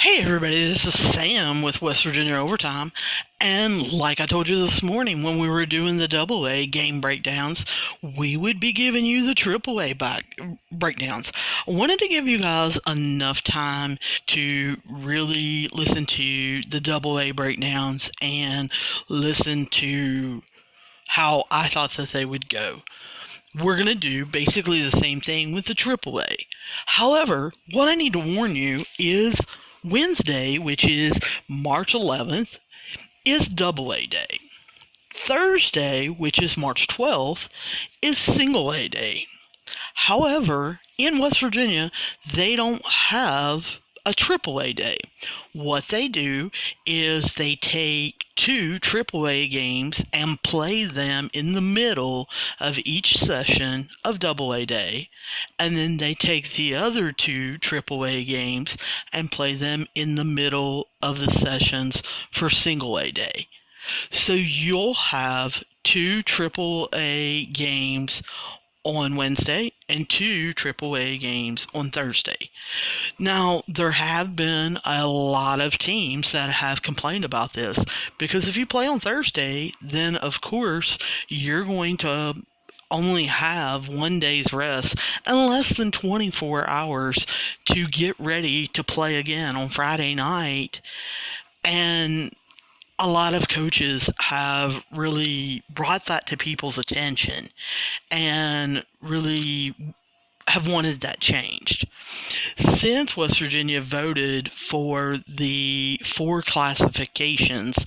Hey everybody, this is Sam with West Virginia Overtime, and like I told you this morning when we were doing the AA game breakdowns, we would be giving you the AAA breakdowns. I wanted to give you guys enough time to really listen to the AA breakdowns and listen to how I thought that they would go. We're going to do basically the same thing with the AAA. However, what I need to warn you is Wednesday, which is March 11th, is AA day. Thursday, which is March 12th, is Single A day. However, in West Virginia, they don't have a AAA day. What they do is they take two AAA games and play them in the middle of each session of AA day, and then they take the other two AAA games and play them in the middle of the sessions for Single A day. So you'll have two AAA games on Wednesday and two AAA games on Thursday. Now, there have been a lot of teams that have complained about this because if you play on Thursday, then of course you're going to only have one day's rest and less than 24 hours to get ready to play again on Friday night. And a lot of coaches have really brought that to people's attention and really have wanted that changed. Since West Virginia voted for the four classifications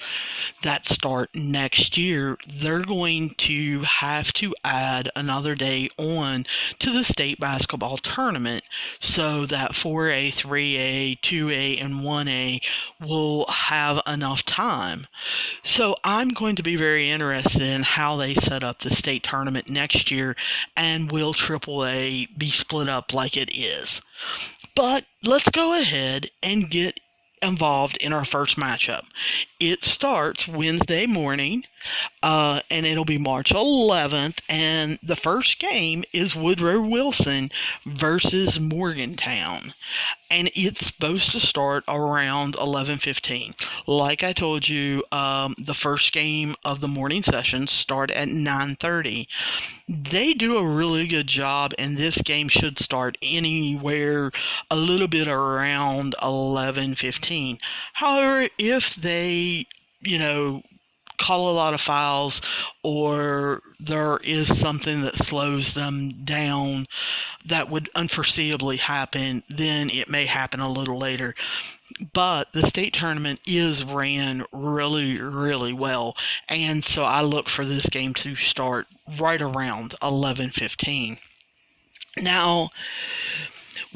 that start next year, they're going to have to add another day on to the state basketball tournament so that 4A, 3A, 2A, and 1A will have enough time. So I'm going to be very interested in how they set up the state tournament next year, and will AAA be split up like it is. But let's go ahead and get involved in our first matchup. It starts Wednesday morning, and it'll be March 11th, and the first game is Woodrow Wilson versus Morgantown, and it's supposed to start around 11:15. Like I told you, the first game of the morning sessions start at 9:30. They do a really good job, and this game should start anywhere a little bit around 11:15. However, if they, call a lot of fouls or there is something that slows them down that would unforeseeably happen, then it may happen a little later. But the state tournament is ran really, really well, and so I look for this game to start right around 11:15. Now,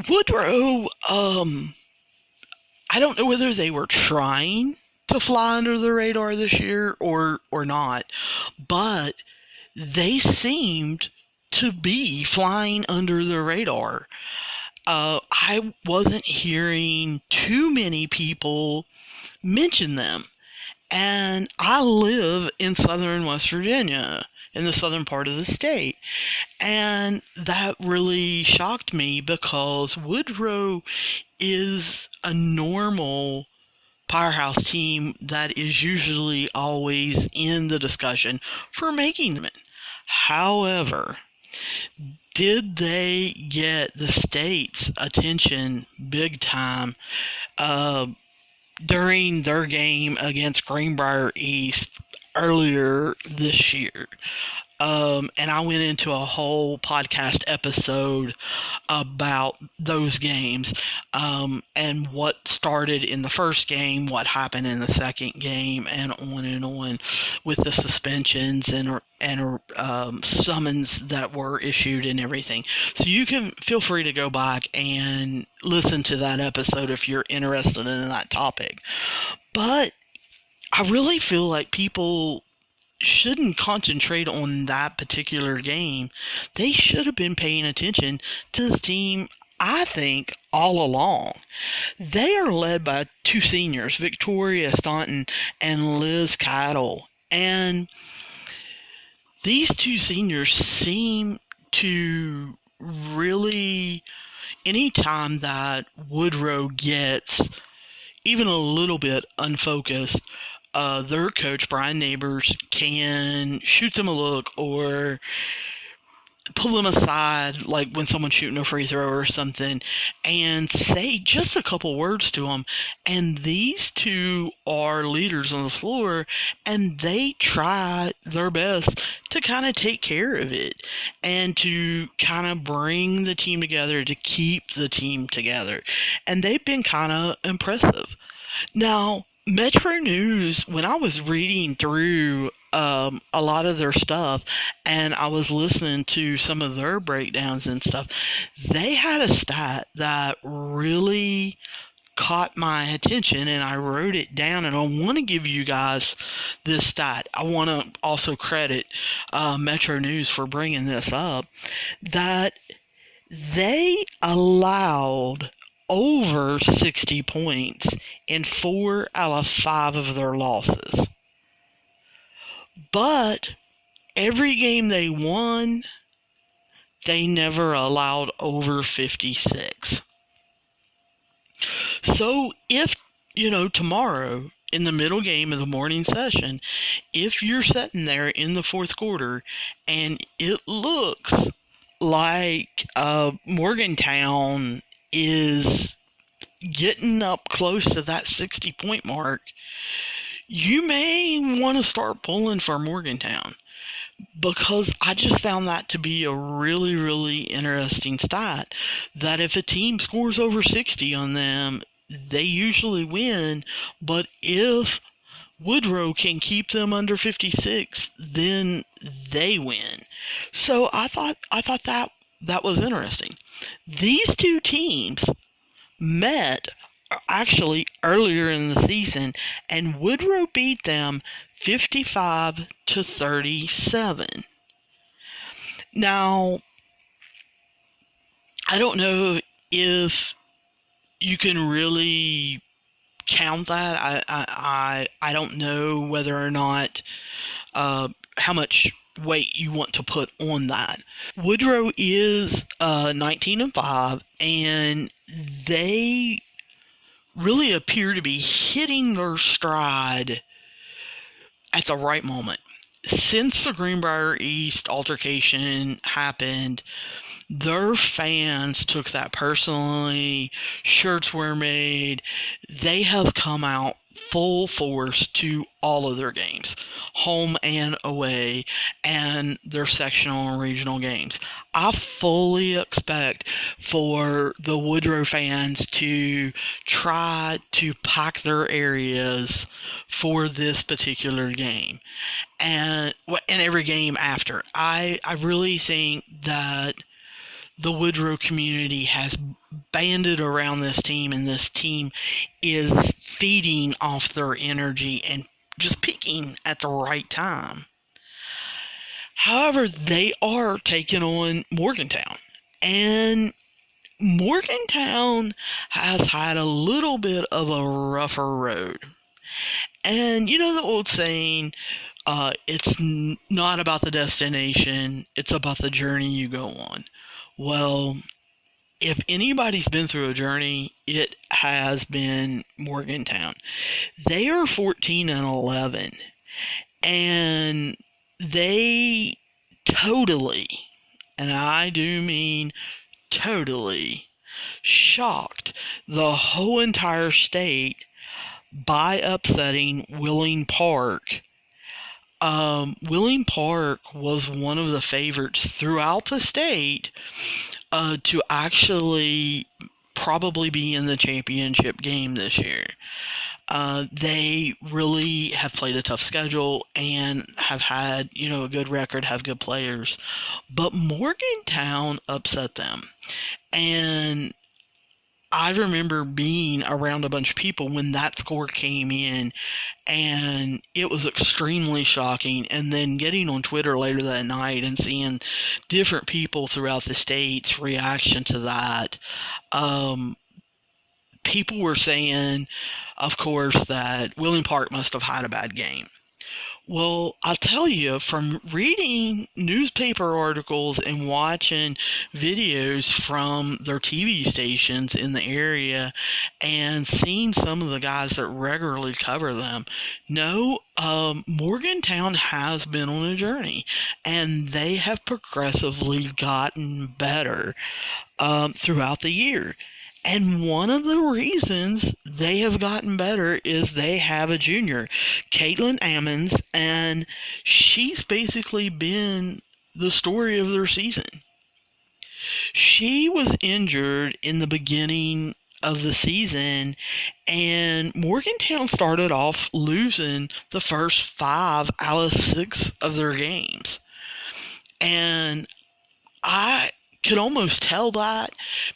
Woodrow, I don't know whether they were trying to fly under the radar this year or not, but they seemed to be flying under the radar. I wasn't hearing too many people mention them, and I live in southern West Virginia, in the southern part of the state, and that really shocked me because Woodrow is a normal powerhouse team that is usually always in the discussion for making them. However, did they get the state's attention big time during their game against Greenbrier East earlier this year? And I went into a whole podcast episode about those games, and what started in the first game, what happened in the second game, and on with the suspensions and summons that were issued and everything. So you can feel free to go back and listen to that episode if you're interested in that topic. But I really feel like people shouldn't concentrate on that particular game. They should have been paying attention to the team, I think, all along. They are led by two seniors, Victoria Staunton and Liz Cattle. And these two seniors seem to really, anytime that Woodrow gets even a little bit unfocused, their coach, Brian Neighbors, can shoot them a look or pull them aside, like when someone's shooting a free throw or something, and say just a couple words to them. And these two are leaders on the floor, and they try their best to kind of take care of it and to kind of bring the team together, to keep the team together. And they've been kind of impressive. Now, Metro News, when I was reading through a lot of their stuff and I was listening to some of their breakdowns and stuff, they had a stat that really caught my attention, and I wrote it down, and I want to give you guys this stat. I want to also credit Metro News for bringing this up, that they allowed over 60 points in 4 out of 5 of their losses. But every game they won, they never allowed over 56. So if, tomorrow in the middle game of the morning session, if you're sitting there in the fourth quarter and it looks like Morgantown is getting up close to that 60-point mark, you may want to start pulling for Morgantown, because I just found that to be a really, really interesting stat, that if a team scores over 60 on them, they usually win, but if Woodrow can keep them under 56, then they win. So I thought that was interesting. These two teams met actually earlier in the season, and Woodrow beat them 55-37. Now, I don't know if you can really count that. I don't know whether or not how much weight you want to put on that. Woodrow is 19-5, and they really appear to be hitting their stride at the right moment. Since the Greenbrier East altercation happened, their fans took that personally. Shirts were made. They have come out full force to all of their games, home and away, and their sectional and regional games. I fully expect for the Woodrow fans to try to pack their areas for this particular game, and every game after. I really think that the Woodrow community has banded around this team, and this team is feeding off their energy and just peaking at the right time. However, they are taking on Morgantown, and Morgantown has had a little bit of a rougher road. And you know the old saying, it's not about the destination, it's about the journey you go on. Well, if anybody's been through a journey, it has been Morgantown. They are 14-11, and they totally, and I do mean totally, shocked the whole entire state by upsetting Willing Park. Willing Park was one of the favorites throughout the state to actually probably be in the championship game this year. They really have played a tough schedule and have had, a good record, have good players. But Morgantown upset them. And I remember being around a bunch of people when that score came in, and it was extremely shocking. And then getting on Twitter later that night and seeing different people throughout the state's reaction to that, people were saying, of course, that Willing Park must have had a bad game. Well, I'll tell you, from reading newspaper articles and watching videos from their TV stations in the area and seeing some of the guys that regularly cover them, no, Morgantown has been on a journey and they have progressively gotten better throughout the year. And one of the reasons they have gotten better is they have a junior, Caitlin Ammons, and she's basically been the story of their season. She was injured in the beginning of the season, and Morgantown started off losing the first 5 out of 6 of their games. And I could almost tell that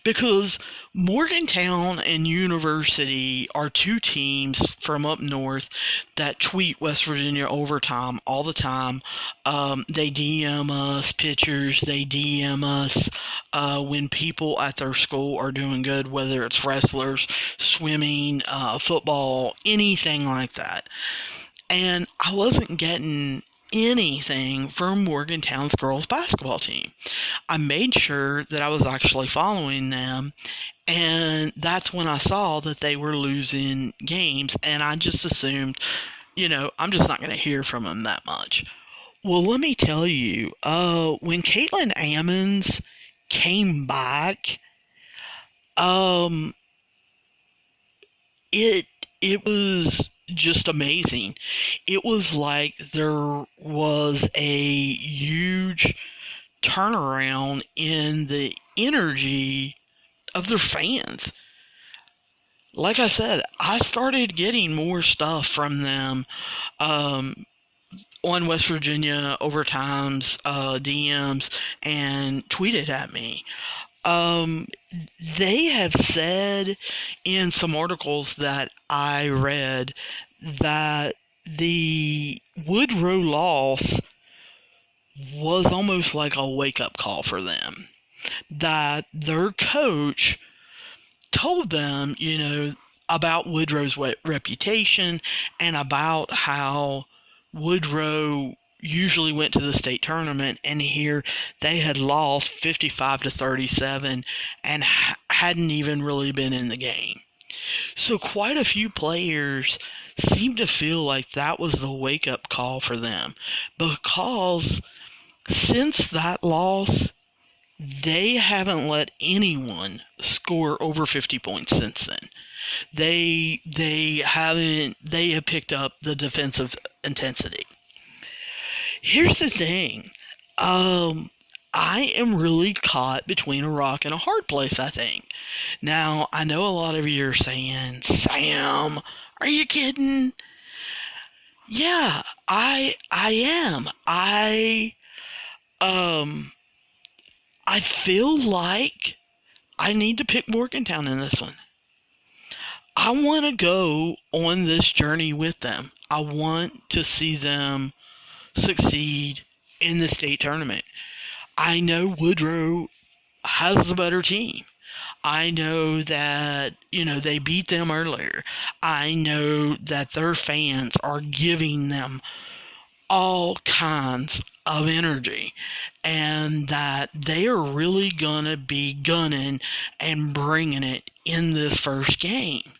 because Morgantown and University are two teams from up north that tweet West Virginia overtime all the time. They DM us pictures, they DM us when people at their school are doing good, whether it's wrestlers, swimming, football, anything like that. And I wasn't getting anything from Morgantown's girls basketball team. I made sure that I was actually following them, and that's when I saw that they were losing games, and I just assumed, I'm just not going to hear from them that much. Well, let me tell you, when Caitlin Ammons came back, it was just amazing. It was like there was a huge turnaround in the energy of their fans. Like I said, I started getting more stuff from them on West Virginia Overtime's DMs and tweeted at me. They have said in some articles that I read that the Woodrow loss was almost like a wake-up call for them. That their coach told them, about Woodrow's reputation and about how Woodrow usually went to the state tournament, and here they had lost 55-37 and hadn't even really been in the game. So quite a few players seemed to feel like that was the wake-up call for them, because since that loss, they haven't let anyone score over 50 points since then. They have picked up the defensive intensity. Here's the thing. I am really caught between a rock and a hard place, I think. Now, I know a lot of you are saying, Sam, are you kidding? Yeah, I am. I feel like I need to pick Morgantown in this one. I want to go on this journey with them. I want to see them succeed in the state tournament. I know Woodrow has the better team. I know that, they beat them earlier. I know that their fans are giving them all kinds of energy, and that they are really going to be gunning and bringing it in this first game.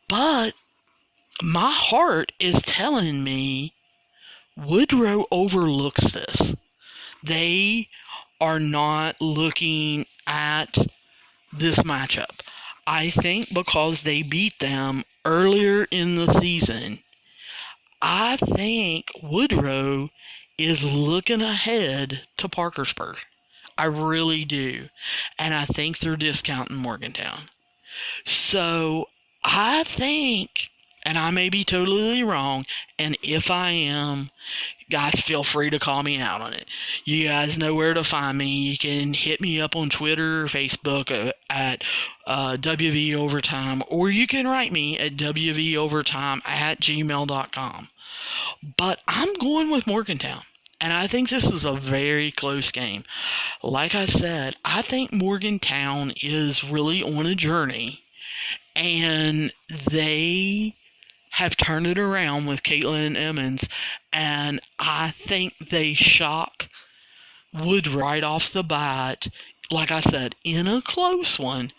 But my heart is telling me Woodrow overlooks this. They are not looking at this matchup. I think because they beat them earlier in the season, I think Woodrow is looking ahead to Parkersburg. I really do. And I think they're discounting Morgantown. So I think, and I may be totally wrong, and if I am, guys, feel free to call me out on it. You guys know where to find me. You can hit me up on Twitter or Facebook at WV Overtime, or you can write me at wvovertime@gmail.com. But I'm going with Morgantown, and I think this is a very close game. Like I said, I think Morgantown is really on a journey, and they have turned it around with Caitlin Emmons, and I think they shock Wood right off the bat, like I said, in a close one,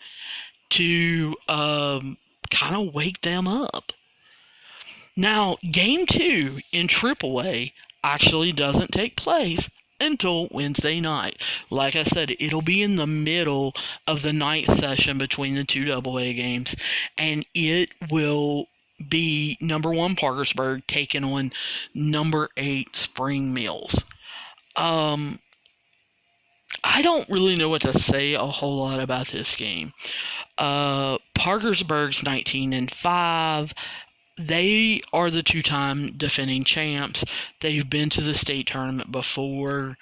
to kind of wake them up. Now, game 2 in AAA actually doesn't take place until Wednesday night. Like I said, it'll be in the middle of the night session between the two AA games, and it will be number 1 Parkersburg taking on number 8 Spring Mills. I don't really know what to say a whole lot about this game. Parkersburg's 19-5. They are the 2-time defending champs. They've been to the state tournament before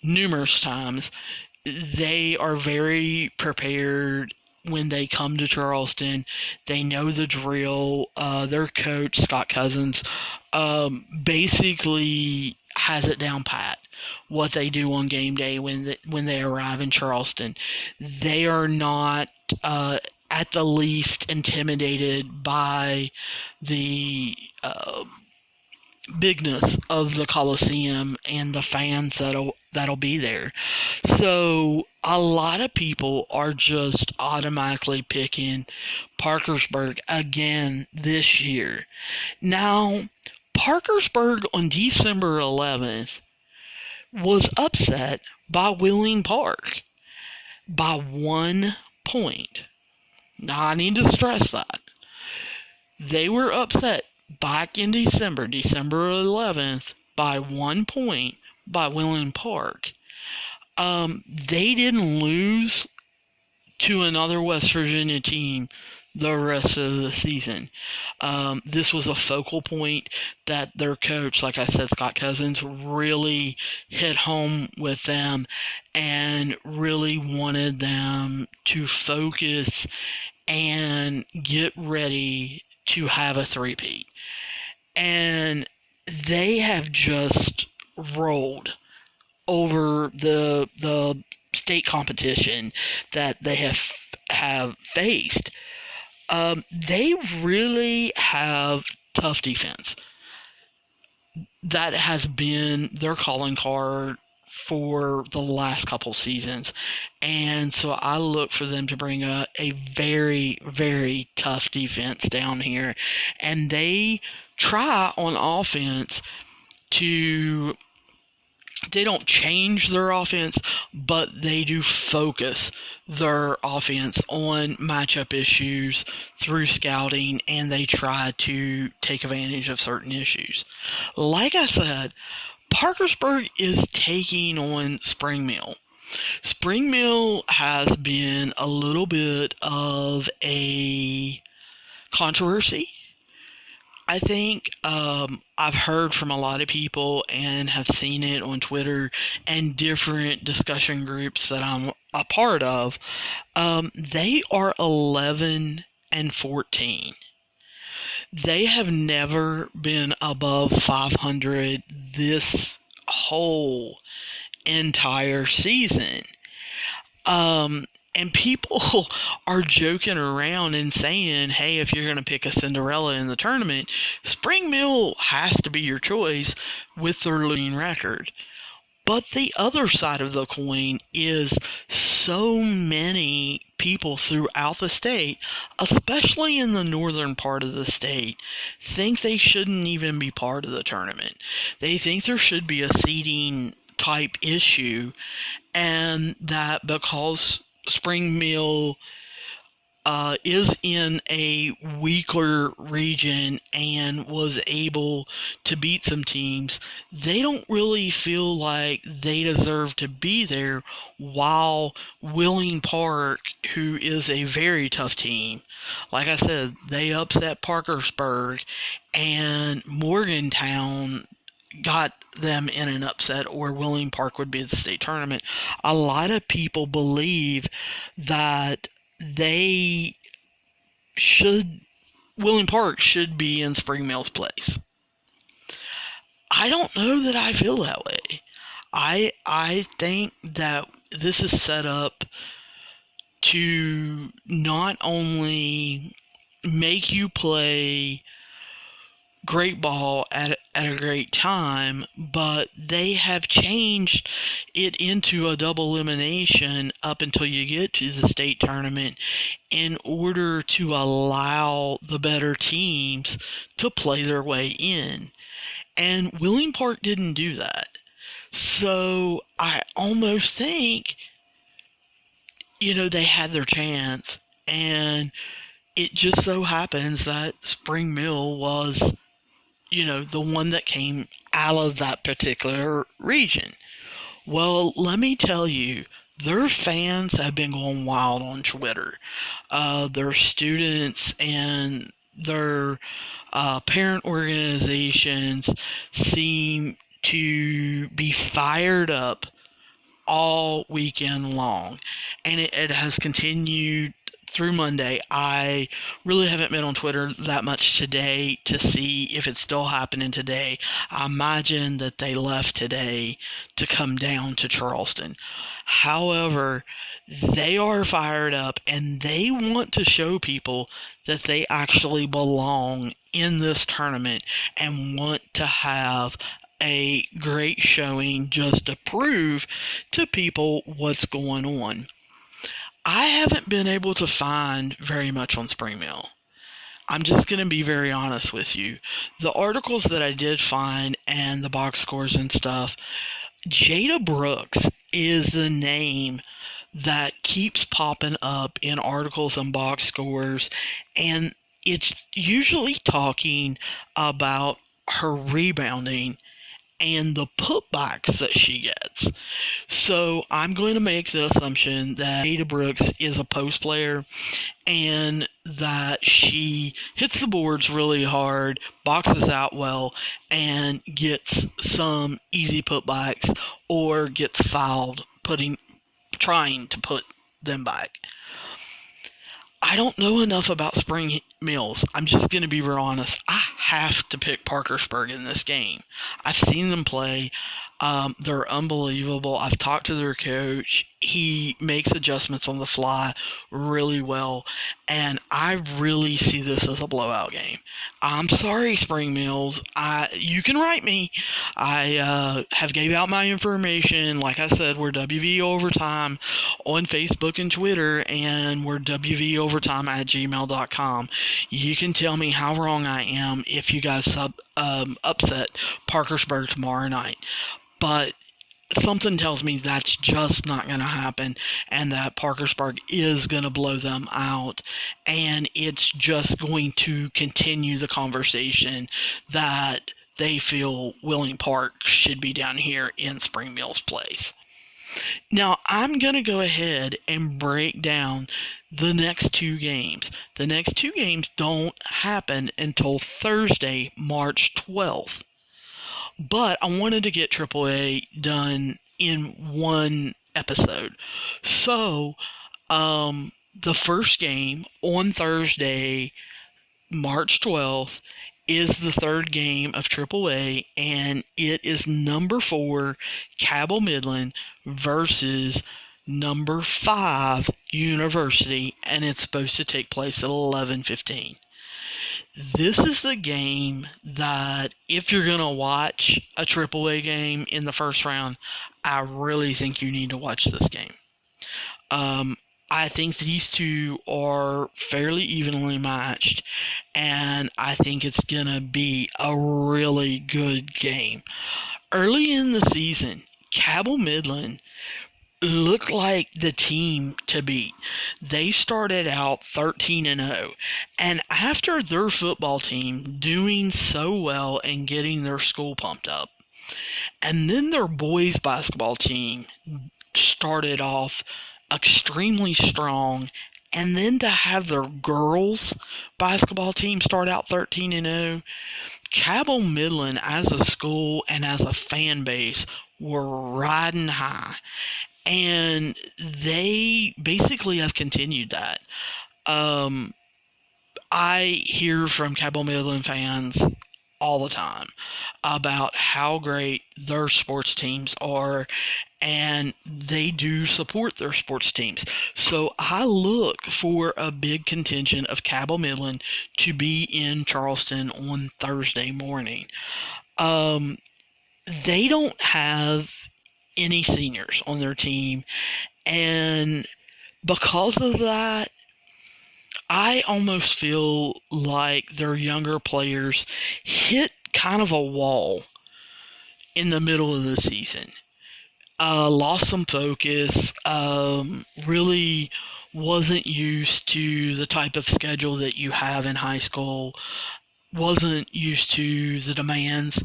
numerous times. They are very prepared when they come to Charleston. They know the drill. Their coach, Scott Cousins, basically has it down pat what they do on game day when they arrive in Charleston. They are not at the least intimidated by the bigness of the Coliseum and the fans that'll be there. So a lot of people are just automatically picking Parkersburg again this year. Now, Parkersburg on December 11th was upset by Wheeling Park by 1 point. Now, I need to stress that. They were upset back in December 11th, by 1 point by Wheeling Park. They didn't lose to another West Virginia team the rest of the season. This was a focal point that their coach, like I said, Scott Cousins, really hit home with them and really wanted them to focus and get ready to have a three-peat. And they have just rolled over the state competition that they have faced. They really have tough defense. That has been their calling card for the last couple seasons. And so I look for them to bring a very, very tough defense down here. And they try on offense to... They don't change their offense, but they do focus their offense on matchup issues through scouting, and they try to take advantage of certain issues. Like I said, Parkersburg is taking on Spring Mill. Spring Mill has been a little bit of a controversy. I think I've heard from a lot of people and have seen it on Twitter and different discussion groups that I'm a part of. They are 11-14. They have never been above 500 this whole entire season. And people are joking around and saying, hey, if you're going to pick a Cinderella in the tournament, Spring Mill has to be your choice with their losing record. But the other side of the coin is so many people throughout the state, especially in the northern part of the state, think they shouldn't even be part of the tournament. They think there should be a seeding type issue, and that because Spring Mill is in a weaker region and was able to beat some teams, they don't really feel like they deserve to be there, while Wheeling Park, who is a very tough team, like I said, they upset Parkersburg, and Morgantown got them in an upset, or Wheeling Park would be at the state tournament. A lot of people believe that Wheeling Park should be in Spring Mill's place. I don't know that I feel that way. I think that this is set up to not only make you play great ball at a great time, but they have changed it into a double elimination up until you get to the state tournament in order to allow the better teams to play their way in. And Willing Park didn't do that. So I almost think, they had their chance, and it just so happens that Spring Mill was, the one that came out of that particular region. Well, let me tell you, their fans have been going wild on Twitter. Their students and their parent organizations seem to be fired up all weekend long, and it has continued through Monday. I really haven't been on Twitter that much today to see if it's still happening today. I imagine that they left today to come down to Charleston. However, they are fired up and they want to show people that they actually belong in this tournament and want to have a great showing just to prove to people what's going on. I haven't been able to find very much on Spring Mill. I'm just going to be very honest with you. The articles that I did find and the box scores and stuff, Jada Brooks is the name that keeps popping up in articles and box scores, and it's usually talking about her rebounding and the putbacks that she gets. So I'm going to make the assumption that Ada Brooks is a post player and that she hits the boards really hard, boxes out well, and gets some easy putbacks or gets fouled trying to put them back. I don't know enough about Spring Mills. I'm just going to be real honest. I have to pick Parkersburg in this game. I've seen them play. They're unbelievable. I've talked to their coach. He makes adjustments on the fly really well, and I really see this as a blowout game. I'm sorry, Spring Mills. You can write me. I have gave out my information. Like I said, we're WV Overtime on Facebook and Twitter, and we're WVOvertime@gmail.com. You can tell me how wrong I am if you guys upset Parkersburg tomorrow night. But something tells me that's just not going to happen, and that Parkersburg is going to blow them out, and it's just going to continue the conversation that they feel Willing Park should be down here in Spring Mills Place. Now, I'm going to go ahead and break down the next two games. The next two games don't happen until Thursday, March 12th. But I wanted to get AAA done in one episode. So, the first game on Thursday, March 12th, is the third game of AAA, and it is number 4, Cabell Midland versus number 5, University, and it's supposed to take place at 11:15. This is the game that if you're going to watch a AAA game in the first round, I really think you need to watch this game. I think these two are fairly evenly matched, and I think it's going to be a really good game. Early in the season, Cabell Midland looked like the team to beat. They started out 13-0, and after their football team doing so well and getting their school pumped up, and then their boys basketball team started off extremely strong, and then to have their girls basketball team start out 13-0, Cabell Midland as a school and as a fan base were riding high. And they basically have continued that. I hear from Cabell Midland fans all the time about how great their sports teams are, and they do support their sports teams. So I look for a big contingent of Cabell Midland to be in Charleston on Thursday morning. Um, they don't have any seniors on their team, and because of that, I almost feel like their younger players hit kind of a wall in the middle of the season. Lost some focus, really wasn't used to the type of schedule that you have in high school, wasn't used to the demands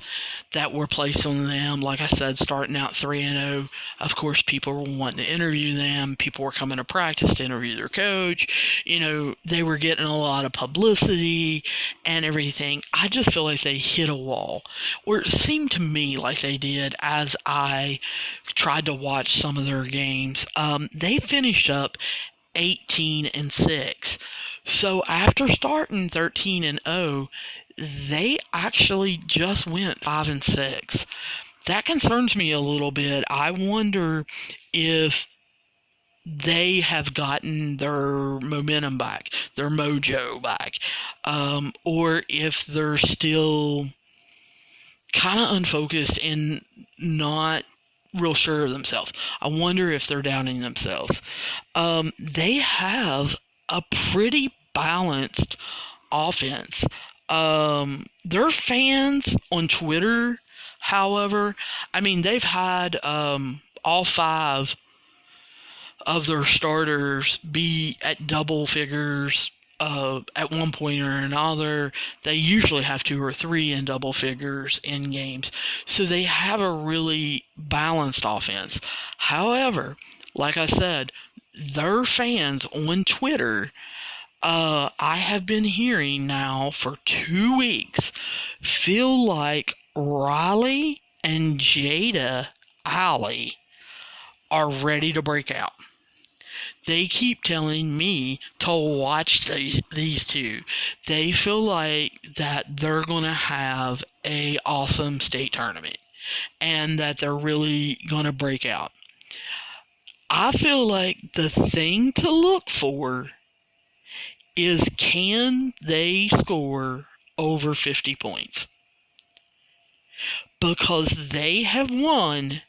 that were placed on them. Like I said, starting out 3-0, of course, people were wanting to interview them. People were coming to practice to interview their coach. They were getting a lot of publicity and everything. I just feel like they hit a wall, or it seemed to me like they did as I tried to watch some of their games. They finished up 18-6. So after starting 13-0, they actually just went 5-6. That concerns me a little bit. I wonder if they have gotten their momentum back, their mojo back, or if they're still kind of unfocused and not real sure of themselves. I wonder if they're doubting themselves. They have a pretty balanced offense. Their fans on Twitter, however, they've had all 5 of their starters be at double figures at one point or another. They usually have 2 or 3 in double figures in games. So they have a really balanced offense. However, like I said, their fans on Twitter, I have been hearing now for 2 weeks, feel like Riley and Jada Alley are ready to break out. They keep telling me to watch these two. They feel like that they're going to have a awesome state tournament and that they're really going to break out. I feel like the thing to look for is, can they score over 50 points? Because they have won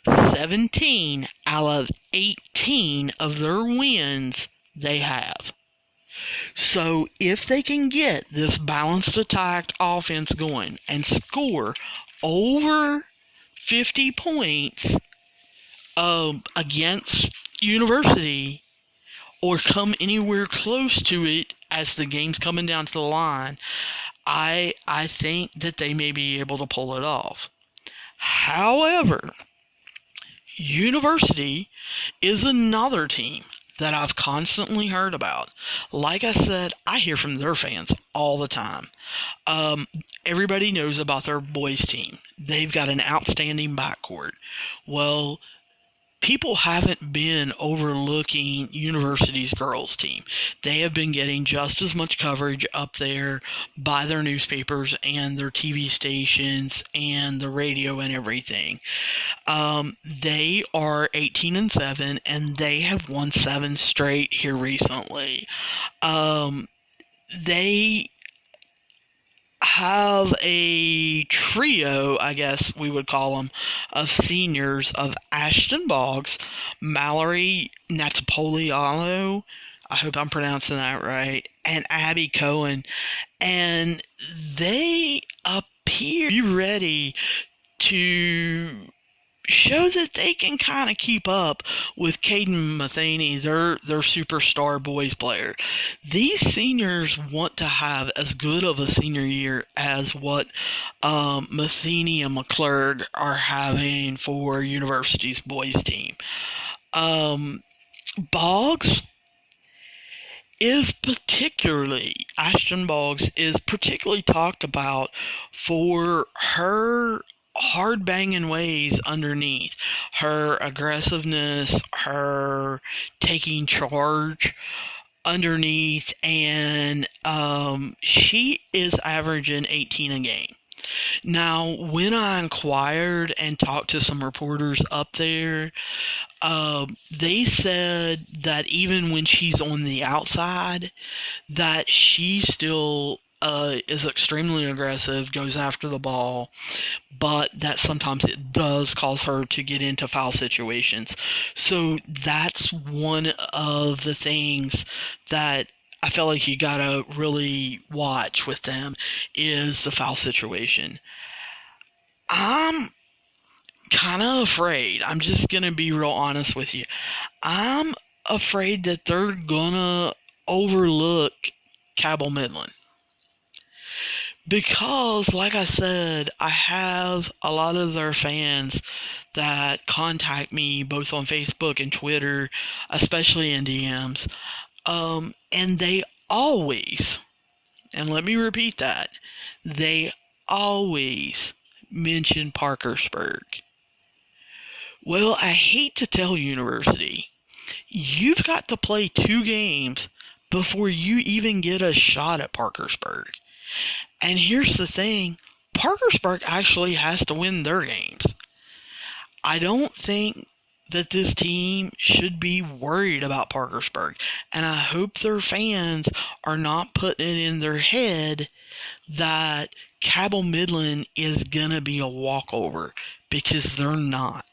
17 out of 18 of their wins they have. So if they can get this balanced attack offense going and score over 50 points against University, or come anywhere close to it as the game's coming down to the line, I think that they may be able to pull it off. However, University is another team that I've constantly heard about. Like I said, I hear from their fans all the time. Everybody knows about their boys team. They've got an outstanding backcourt. Well, people haven't been overlooking University's girls team. They have been getting just as much coverage up there by their newspapers and their TV stations and the radio and everything. They are 18-7, and they have won 7 straight here recently. They have a trio, I guess we would call them, of seniors of Ashton Boggs, Mallory Natapoliano, I hope I'm pronouncing that right, and Abby Cohen. And they appear to be ready to show that they can kind of keep up with Caden Matheny, their superstar boys player. These seniors want to have as good of a senior year as what Matheny and McClurg are having for University's boys team. Boggs is particularly, Ashton Boggs is particularly talked about for her hard banging ways underneath, her aggressiveness, her taking charge underneath, and she is averaging 18 a game. Now, when I inquired and talked to some reporters up there, they said that even when she's on the outside, that she still is extremely aggressive, goes after the ball, but that sometimes it does cause her to get into foul situations. So that's one of the things that I feel like you gotta really watch with them is the foul situation. I'm kind of afraid. I'm just gonna be real honest with you. I'm afraid that they're gonna overlook Cabell Midland. Because, like I said, I have a lot of their fans that contact me both on Facebook and Twitter, especially in DMs. And they always, and let me repeat that, they always mention Parkersburg. Well, I hate to tell University, you've got to play 2 games before you even get a shot at Parkersburg. And here's the thing, Parkersburg actually has to win their games. I don't think that this team should be worried about Parkersburg. And I hope their fans are not putting it in their head that Cabell Midland is going to be a walkover, because they're not.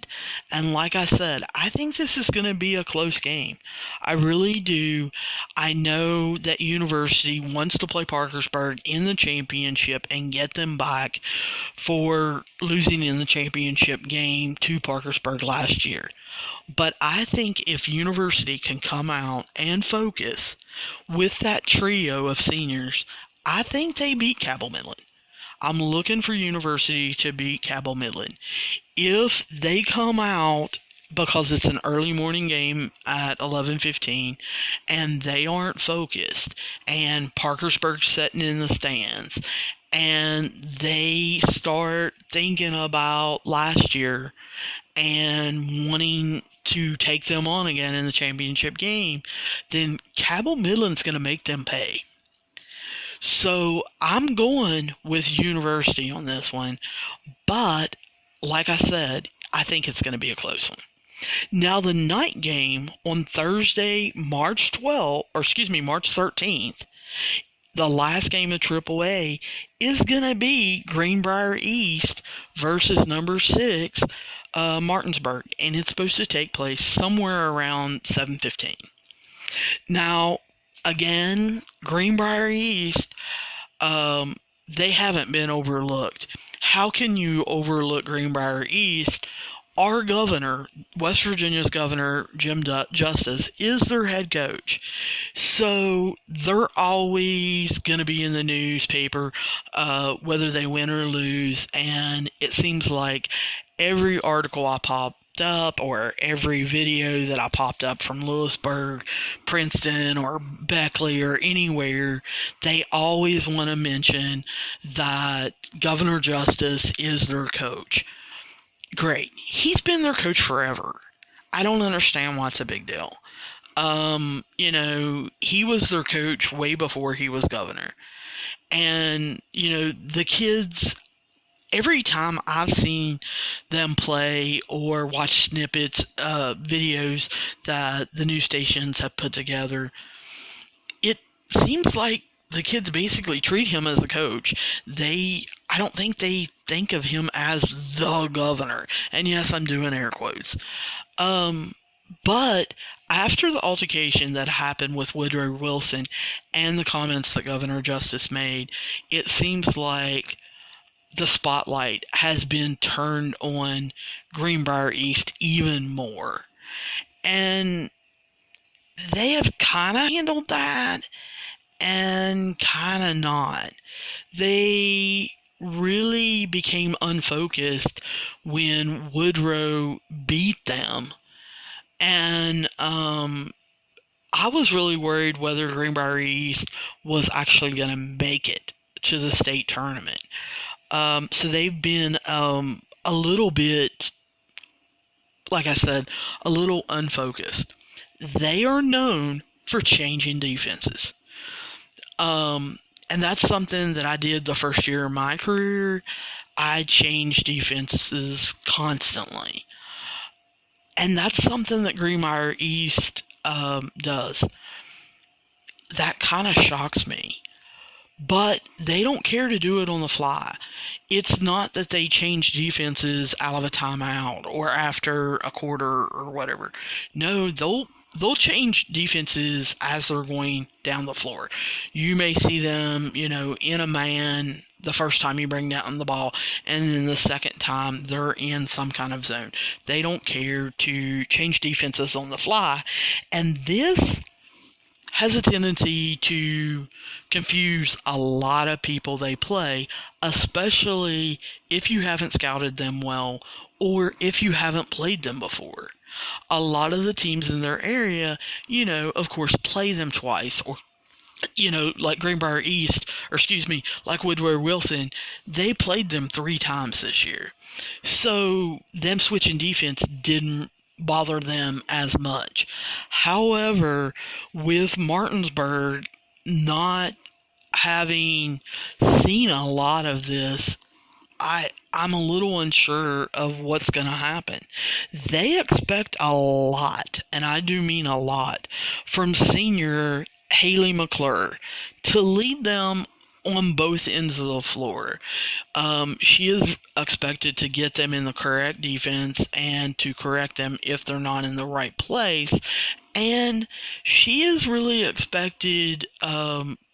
And like I said, I think this is going to be a close game. I really do. I know that University wants to play Parkersburg in the championship and get them back for losing in the championship game to Parkersburg last year. But I think if University can come out and focus with that trio of seniors, I think they beat Cabell Midland. I'm looking for University to beat Cabell Midland. If they come out, because it's an early morning game at 11:15, and they aren't focused, and Parkersburg's sitting in the stands, and they start thinking about last year and wanting to take them on again in the championship game, then Cabell Midland's going to make them pay. So I'm going with University on this one, but like I said, I think it's going to be a close one. Now the night game on Thursday, March 13th, the last game of AAA is going to be Greenbrier East versus number 6, Martinsburg, and it's supposed to take place somewhere around 7:15. Now, again, Greenbrier East, they haven't been overlooked. How can you overlook Greenbrier East? Our governor, West Virginia's governor, Jim Justice, is their head coach. So they're always going to be in the newspaper, whether they win or lose. And it seems like every article I popped up or every video that I popped up from Lewisburg, Princeton, or Beckley or anywhere, they always want to mention that Governor Justice is their coach. Great. He's been their coach forever. I don't understand why it's a big deal. He was their coach way before he was governor. And, the kids, every time I've seen them play or watch snippets, videos that the news stations have put together, it seems like the kids basically treat him as a coach. I don't think they think of him as the governor. And yes, I'm doing air quotes. But after the altercation that happened with Woodrow Wilson and the comments that Governor Justice made, it seems like the spotlight has been turned on Greenbrier East even more. And they have kind of handled that and kind of not. They really became unfocused when Woodrow beat them. And I was really worried whether Greenbrier East was actually going to make it to the state tournament. So they've been a little bit, like I said, a little unfocused. They are known for changing defenses. And that's something that I did the first year of my career. I changed defenses constantly. And that's something that Greenbrier East does. That kind of shocks me. But they don't care to do it on the fly. It's not that they change defenses out of a timeout or after a quarter or whatever. No, they'll change defenses as they're going down the floor. You may see them, in a man the first time you bring down the ball, and then the second time they're in some kind of zone. They don't care to change defenses on the fly. And this has a tendency to confuse a lot of people they play, especially if you haven't scouted them well or if you haven't played them before. A lot of the teams in their area, of course, play them twice, or like Greenbrier East, or excuse me, like Woodward Wilson, they played them 3 times this year. So them switching defense didn't bother them as much. However, with Martinsburg not having seen a lot of this, I'm a little unsure of what's going to happen. They expect a lot, and I do mean a lot, from senior Haley McClure to lead them on both ends of the floor. She is expected to get them in the correct defense and to correct them if they're not in the right place. And she is really expected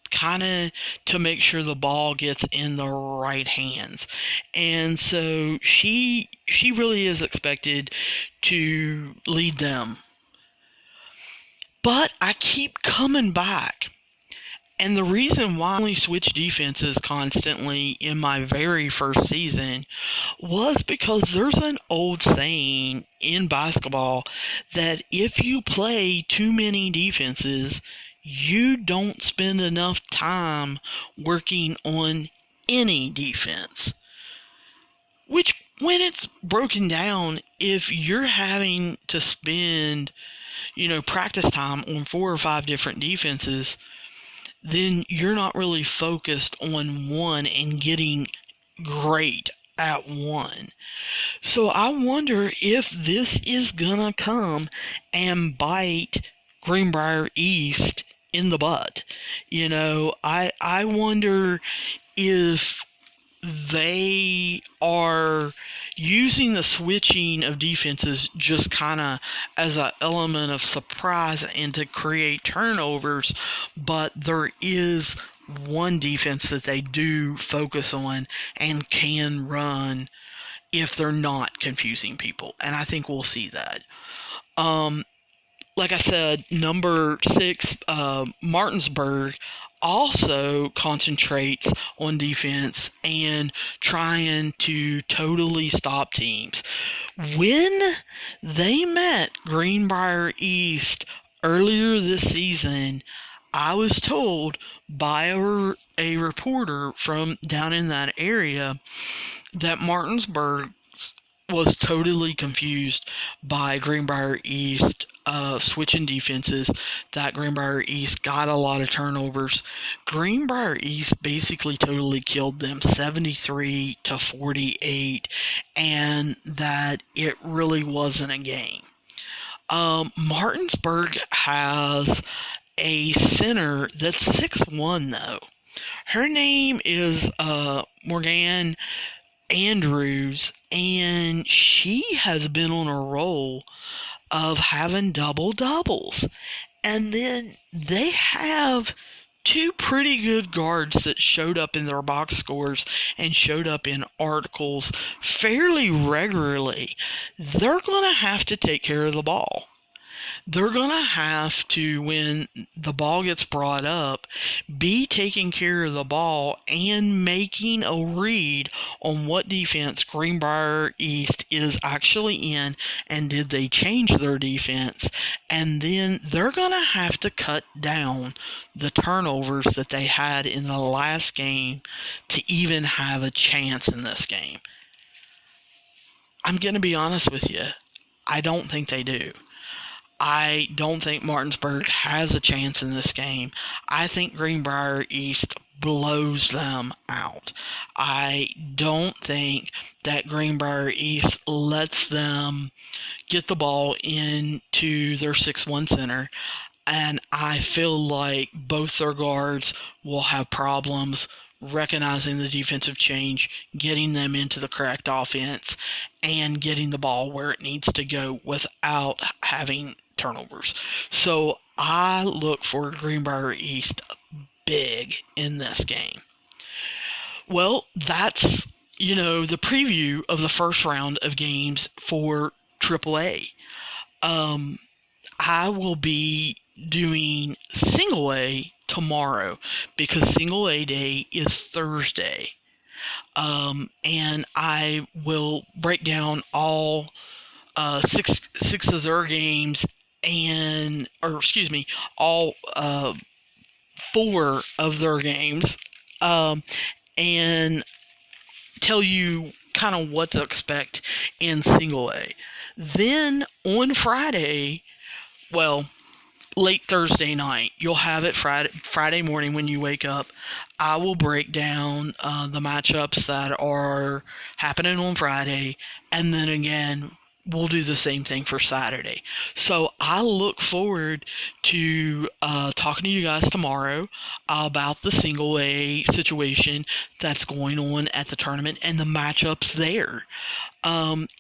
kind of to make sure the ball gets in the right hands. And so she really is expected to lead them. But I keep coming back. And the reason why I only switched defenses constantly in my very first season was because there's an old saying in basketball that if you play too many defenses, you don't spend enough time working on any defense. Which, when it's broken down, if you're having to spend, practice time on 4 or 5 different defenses, then you're not really focused on one and getting great at one. So I wonder if this is gonna come and bite Greenbrier East in the butt. I wonder if they are using the switching of defenses just kind of as an element of surprise and to create turnovers, but there is one defense that they do focus on and can run if they're not confusing people, and I think we'll see that. Like I said, number 6, Martinsburg, also concentrates on defense and trying to totally stop teams. When they met Greenbrier East earlier this season, I was told by a reporter from down in that area that Martinsburg was totally confused by Greenbrier East switching defenses, that Greenbrier East got a lot of turnovers. Greenbrier East basically totally killed them 73-48, and that it really wasn't a game. Martinsburg has a center that's 6'1", though. Her name is Morgan Andrews, and she has been on a roll of having double-doubles. And then they have 2 pretty good guards that showed up in their box scores and showed up in articles fairly regularly. They're going to have to take care of the ball. They're going to have to, when the ball gets brought up, be taking care of the ball and making a read on what defense Greenbrier East is actually in, and did they change their defense. And then they're going to have to cut down the turnovers that they had in the last game to even have a chance in this game. I'm going to be honest with you. I don't think they do. I don't think Martinsburg has a chance in this game. I think Greenbrier East blows them out. I don't think that Greenbrier East lets them get the ball into their 6-1 center, and I feel like both their guards will have problems recognizing the defensive change, getting them into the correct offense, and getting the ball where it needs to go without having turnovers. So I look for Greenbrier East big in this game. Well, that's, the preview of the first round of games for AAA. I will be doing single A tomorrow because single A day is Thursday. And I will break down all six of their games all 4 of their games, and tell you kind of what to expect in single A. Then on Friday, late Thursday night, you'll have it Friday morning when you wake up. I will break down the matchups that are happening on Friday, and then again, we'll do the same thing for Saturday. So I look forward to talking to you guys tomorrow about the single A situation that's going on at the tournament and the matchups there.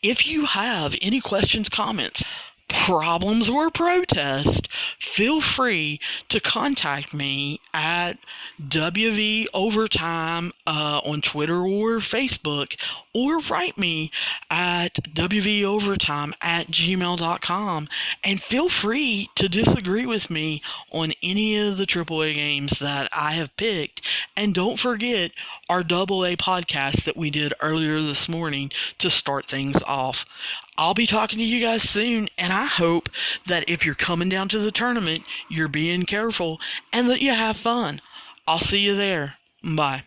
If you have any questions, comments, problems, or protest, feel free to contact me at WV Overtime on Twitter or Facebook, or write me at wvovertime@gmail.com, and feel free to disagree with me on any of the AAA games that I have picked. And don't forget our AA podcast that we did earlier this morning to start things off. I'll be talking to you guys soon, and I hope that if you're coming down to the tournament, you're being careful and that you have fun. I'll see you there. Bye.